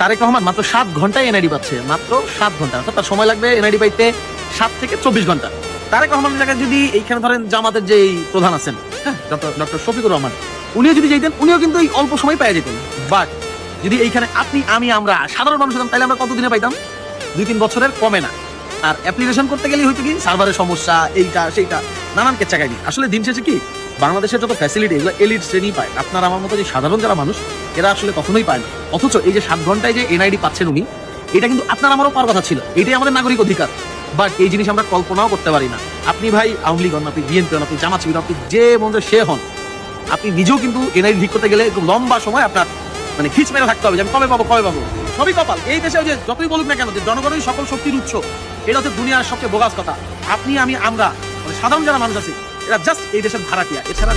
তারেক রহমান মাত্র 7 ঘন্টায় এনআইডি পাচ্ছে, মাত্র 7 ঘন্টা। অর্থাৎ তার সময় লাগবে এনআইডি পাইতে 7 থেকে 24 ঘন্টা। তারেক রহমানের জায়গায় যদি এইখানে ধরেন জামাতের যে প্রধান আছেন, হ্যাঁ, ডক্টর শফিকুর রহমান, উনিও যদি যেতেন, উনিও কিন্তু এই অল্প সময় পেয়ে যেতেন। বাট যদি এইখানে আপনি, আমি, আমরা সাধারণ মানুষ হতাম, তাহলে আমরা কতদিনে পাইতাম? 2-3 বছরের কমে না। আর অ্যাপ্লিকেশন করতে গেলে হয়তো কি সার্ভারের সমস্যা, এইটা সেইটা, নানান কেচ্চা কাহিনী। আসলে দিন শেষে কি বাংলাদেশের যত ফ্যাসিলিটি, এগুলো এলিট শ্রেণী পায়। আপনার আমার মতো যে সাধারণ যারা মানুষ, এরা আসলে কখনোই পায় না। অথচ এই যে 7 ঘন্টায় যে এনআইডি পাচ্ছেন উনি, এটা কিন্তু আপনার আমারও পাওয়ার কথা ছিল। এটাই আমাদের নাগরিক অধিকার। বাট এই জিনিস আমরা কল্পনাও করতে পারি না। আপনি ভাই আওয়ামী লীগ হন, আপনি বিএনপি হন, আপনি জামাত শিবির, আপনি যে মন্ত্রী সে হন, আপনি নিজেও কিন্তু এনআইডি ঠিক করতে গেলে একটু লম্বা সময় আপনার মানে খিচ মেরে থাকতে হবে যে আমি কবে পাবো কবে পাবো। সবই কপাল। এই দেশে যে যতই বলুক না কেন যে জনগণই সকল শক্তির উৎস, এটা হচ্ছে দুনিয়ার সবচেয়ে বোগাস কথা। আপনি, আমি, আমরা, মানে সাধারণ যারা মানুষ আছে, এরা জাস্ট এই দেশের ভাড়াটিয়া, এছাড়া